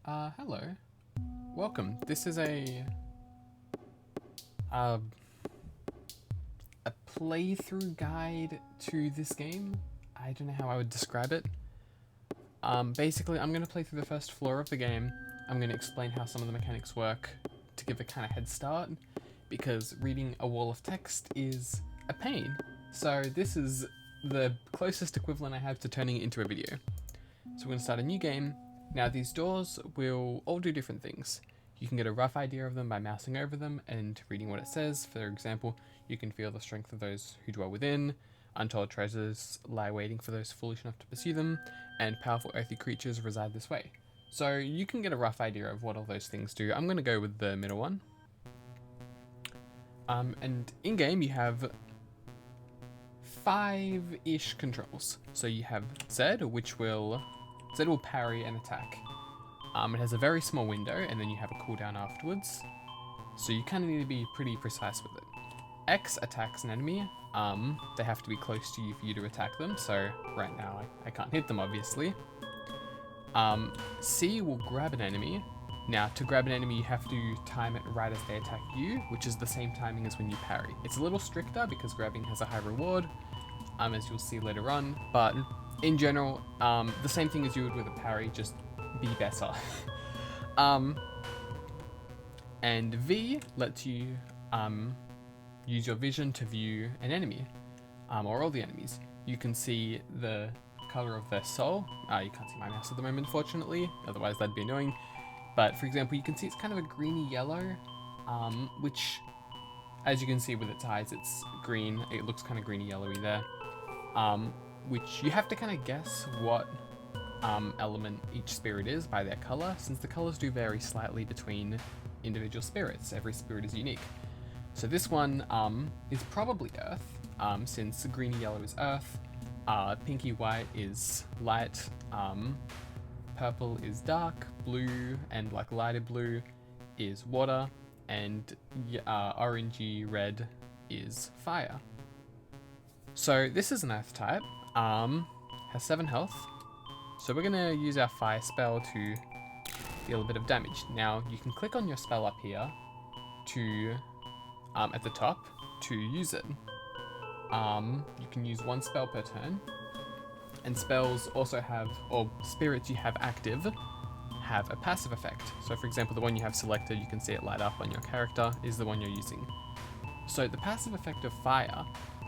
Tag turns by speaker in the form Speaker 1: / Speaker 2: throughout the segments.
Speaker 1: Hello. Welcome. This is uh, a playthrough guide to this game. I don't know how I would describe it. Basically, I'm going to play through the first floor of the game. I'm going to explain how some of the mechanics work to give a kind of head start, because reading a wall of text is a pain. So this is the closest equivalent I have to turning it into a video. So we're going to start a new game. Now these doors will all do different things. You can get a rough idea of them by mousing over them and reading what it says. For example, you can feel the strength of those who dwell within, untold treasures lie waiting for those foolish enough to pursue them, and powerful earthy creatures reside this way. So you can get a rough idea of what all those things do. I'm going to go with the middle one. And in-game you have 5-ish controls. So you have Z, Z will parry and attack. It has a very small window, and then you have a cooldown afterwards. So you kind of need to be pretty precise with it. X attacks an enemy. They have to be close to you for you to attack them. So right now I can't hit them, obviously. C will grab an enemy. Now to grab an enemy you have to time it right as they attack you, which is the same timing as when you parry. It's a little stricter because grabbing has a high reward, as you'll see later on, but in general, the same thing as you would with a parry, just be better. And V lets you use your vision to view an enemy, or all the enemies. You can see the color of their soul. You can't see my mouse at the moment, unfortunately, otherwise that'd be annoying. But for example, you can see it's kind of a greeny yellow, which, as you can see with its eyes, it's green. It looks kind of greeny yellowy there. Which you have to kind of guess what element each spirit is by their color, since the colors do vary slightly between individual spirits. Every spirit is unique. So this one is probably earth, since greeny yellow is earth, pinky white is light, purple is dark, blue and like lighter blue is water, and orangey red is fire. So this is an earth type, has 7 health. So we're gonna use our fire spell to deal a bit of damage. Now you can click on your spell up here to, at the top, to use it. You can use 1 spell per turn, and spells also have, or spirits you have active, have a passive effect. So for example, the one you have selected, you can see it light up on your character, is the one you're using. So the passive effect of fire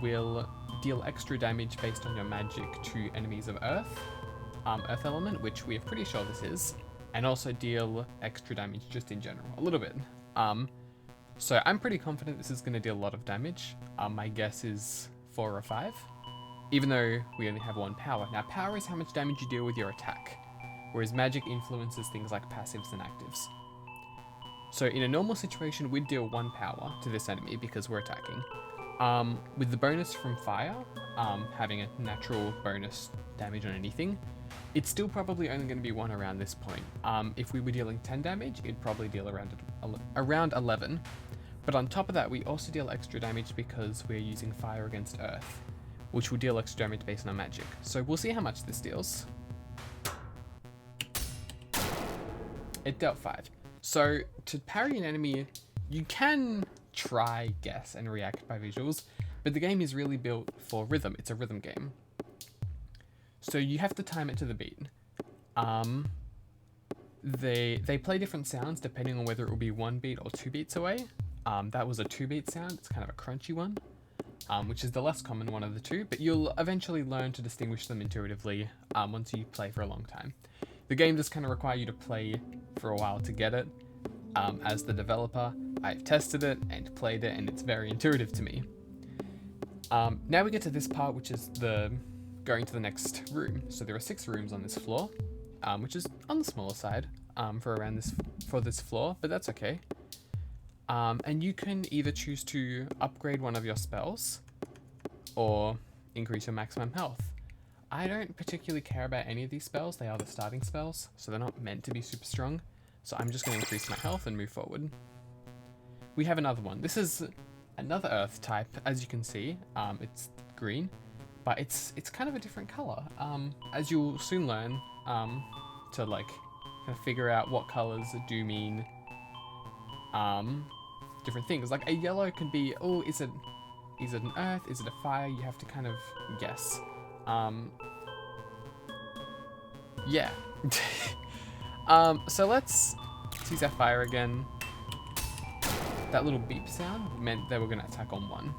Speaker 1: will deal extra damage based on your magic to enemies of earth, earth element, which we are pretty sure this is, and also deal extra damage just in general, a little bit. So I'm pretty confident this is going to deal a lot of damage. My guess is 4 or 5, even though we only have 1 power. Now power is how much damage you deal with your attack, whereas magic influences things like passives and actives. So in a normal situation, we'd deal 1 power to this enemy because we're attacking. With the bonus from fire, having a natural bonus damage on anything, it's still probably only going to be 1 around this point. If we were dealing 10 damage, it'd probably deal around 11. But on top of that, we also deal extra damage because we're using fire against earth, which will deal extra damage based on our magic. So we'll see how much this deals. It dealt 5. So to parry an enemy, you can try, guess, and react by visuals, but the game is really built for rhythm. It's a rhythm game. So you have to time it to the beat. They play different sounds depending on whether it will be 1 beat or 2 beats away. That was a 2-beat sound. It's kind of a crunchy one, which is the less common one of the two, but you'll eventually learn to distinguish them intuitively once you play for a long time. The game does kind of require you to play for a while to get it. As the developer, I've tested it and played it, and it's very intuitive to me. Now we get to this part, which is going to the next room. So there are 6 rooms on this floor, which is on the smaller side for this floor, but that's okay. And you can either choose to upgrade one of your spells or increase your maximum health. I don't particularly care about any of these spells. They are the starting spells, so they're not meant to be super strong. So I'm just going to increase my health and move forward. We have another one. This is another earth type, as you can see. It's green, but it's kind of a different color. As you'll soon learn, to like kind of figure out what colors do mean different things. Like a yellow can be, oh, is it an earth? Is it a fire? You have to kind of guess. Yeah. So let's use our fire again. That little beep sound meant they were going to attack on 1.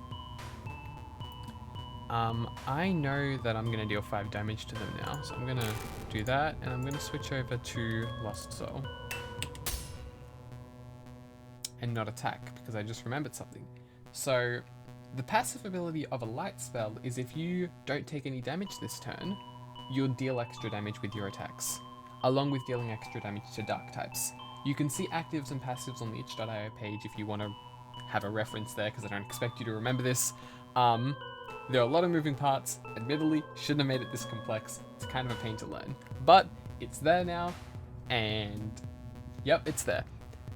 Speaker 1: I know that I'm going to deal 5 damage to them now, so I'm going to do that, and I'm going to switch over to Lost Soul. And not attack, because I just remembered something. So, the passive ability of a light spell is if you don't take any damage this turn, you'll deal extra damage with your attacks, along with dealing extra damage to dark types. You can see actives and passives on the itch.io page if you want to have a reference there, because I don't expect you to remember this. There are a lot of moving parts. Admittedly, shouldn't have made it this complex. It's kind of a pain to learn. But it's there now, and yep, it's there.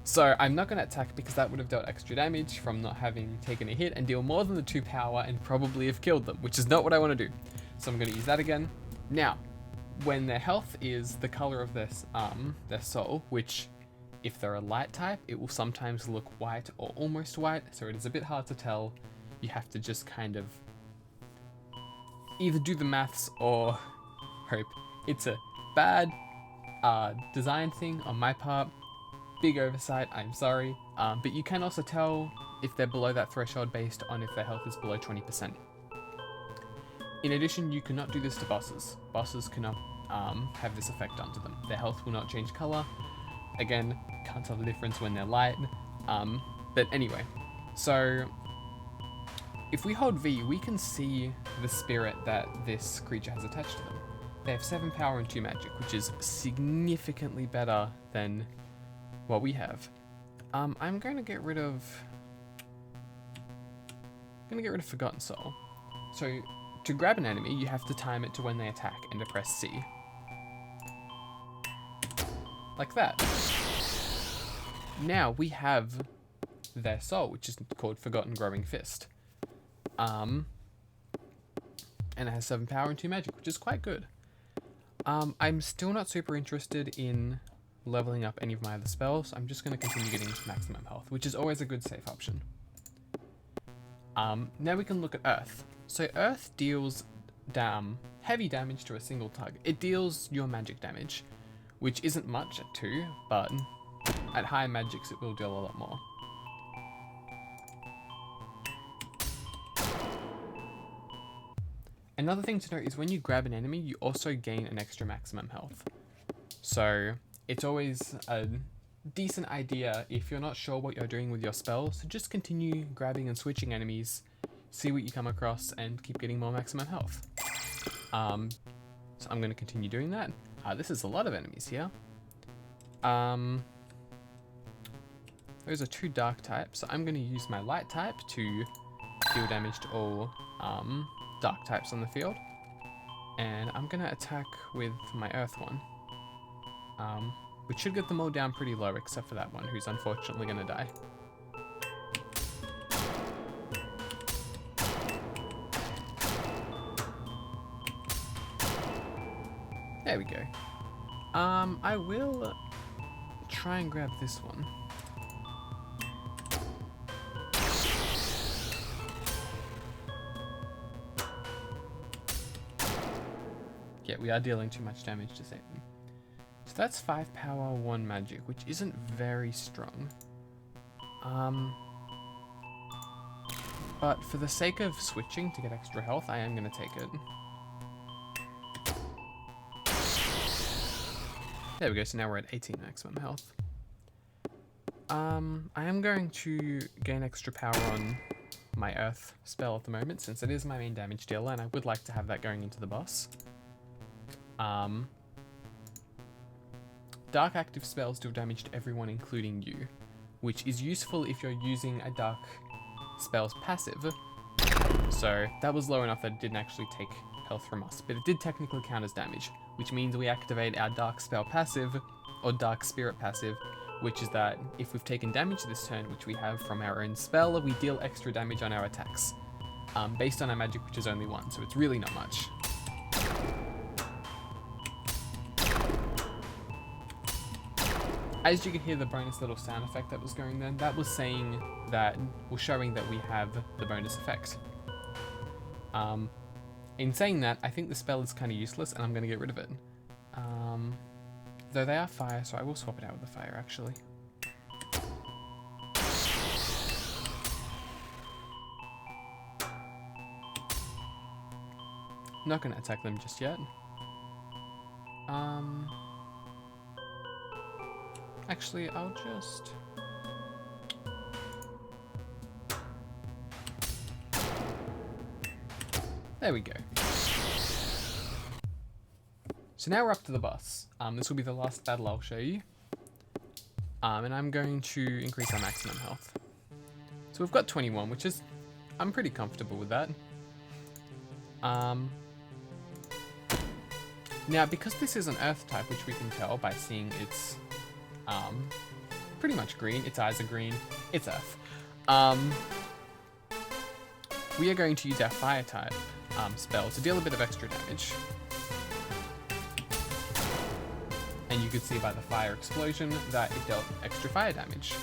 Speaker 1: So I'm not going to attack because that would have dealt extra damage from not having taken a hit and deal more than the 2 power and probably have killed them, which is not what I want to do. So I'm going to use that again. Now, when their health is the color of their soul, which if they're a light type, it will sometimes look white or almost white, so it is a bit hard to tell. You have to just kind of either do the maths or hope. It's a bad design thing on my part. Big oversight, I'm sorry. But you can also tell if they're below that threshold based on if their health is below 20%. In addition, you cannot do this to bosses. Bosses cannot have this effect onto them. Their health will not change color. Again, can't tell the difference when they're light. But anyway, so if we hold V, we can see the spirit that this creature has attached to them. They have 7 power and 2 magic, which is significantly better than what we have. I'm going to get rid of Forgotten Soul. So to grab an enemy, you have to time it to when they attack and to press C. Like that. Now we have their soul, which is called Forgotten Growing Fist. And it has 7 power and 2 magic, which is quite good. I'm still not super interested in leveling up any of my other spells. I'm just going to continue getting to maximum health, which is always a good safe option. Now we can look at Earth. So Earth deals heavy damage to a single target. It deals your magic damage, which isn't much at 2, but at higher magics it will deal a lot more. Another thing to note is when you grab an enemy, you also gain an extra maximum health. So it's always a decent idea if you're not sure what you're doing with your spells, to just continue grabbing and switching enemies, see what you come across, and keep getting more maximum health. So I'm going to continue doing that. This is a lot of enemies here. Those are 2 dark types, so I'm going to use my light type to deal damage to all dark types on the field. And I'm going to attack with my earth one. Which should get them all down pretty low, except for that one, who's unfortunately going to die. There we go. I will try and grab this one. Yeah, we are dealing too much damage to save them. So that's 5 power, 1 magic, which isn't very strong. But for the sake of switching to get extra health, I am going to take it. There we go, so now we're at 18 maximum health. I am going to gain extra power on my earth spell at the moment, since it is my main damage dealer, and I would like to have that going into the boss. Dark active spells deal damage to everyone, including you, which is useful if you're using a dark spell's passive. So that was low enough that it didn't actually take health from us, but it did technically count as damage, which means we activate our dark spell passive, or dark spirit passive, which is that if we've taken damage this turn, which we have from our own spell, we deal extra damage on our attacks, based on our magic, which is only 1, so it's really not much. as you can hear the bonus little sound effect that was going then, that was saying that, or showing that we have the bonus effect. In saying that, I think the spell is kind of useless and I'm going to get rid of it. Though they are fire, so I will swap it out with the fire actually. Not going to attack them just yet. Actually, I'll just... There we go. So now we're up to the boss. This will be the last battle I'll show you. And I'm going to increase our maximum health. So we've got 21, which is... I'm pretty comfortable with that. Now, because this is an earth type, which we can tell by seeing its pretty much green, its eyes are green, it's earth. We are going to use our fire type spell to deal a bit of extra damage. And you can see by the fire explosion that it dealt extra fire damage.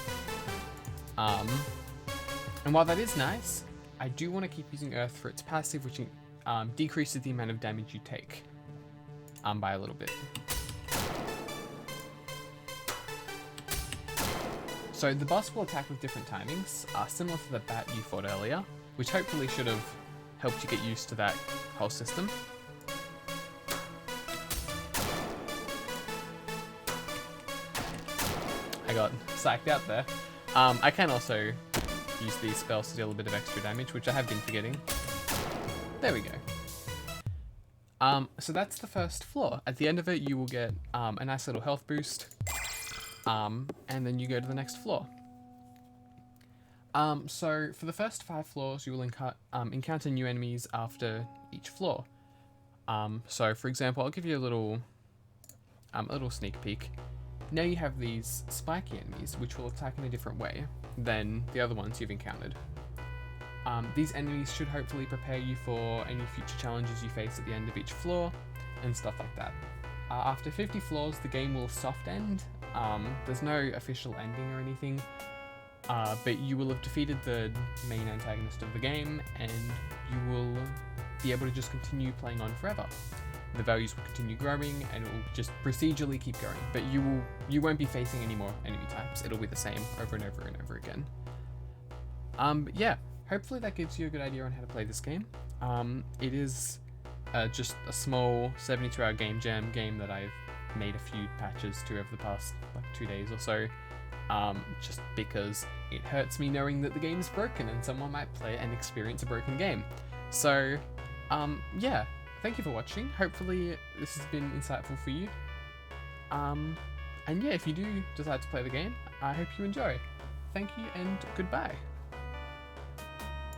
Speaker 1: And while that is nice, I do want to keep using earth for its passive, which decreases the amount of damage you take by a little bit. So the boss will attack with different timings, similar to the bat you fought earlier, which hopefully should have helped you get used to that whole system. I got psyched out there. I can also use these spells to deal a bit of extra damage, which I have been forgetting. There we go. So that's the first floor. At the end of it, you will get a nice little health boost, and then you go to the next floor. So for the first 5 floors, you will encounter new enemies after each floor. So for example, I'll give you a little sneak peek. Now you have these spiky enemies, which will attack in a different way than the other ones you've encountered. These enemies should hopefully prepare you for any future challenges you face at the end of each floor, and stuff like that. After 50 floors, the game will soft end. There's no official ending or anything, but you will have defeated the main antagonist of the game, and you will be able to just continue playing on forever. The values will continue growing, and it will just procedurally keep going, but you won't be facing any more enemy types. It'll be the same over and over and over again. But yeah. Hopefully that gives you a good idea on how to play this game. It is just a small 72-hour game jam game that I've made a few patches to over the past like 2 days or so, just because it hurts me knowing that the game is broken and someone might play and experience a broken game. So yeah, thank you for watching. Hopefully this has been insightful for you. And yeah, if you do decide to play the game, I hope you enjoy. Thank you and goodbye.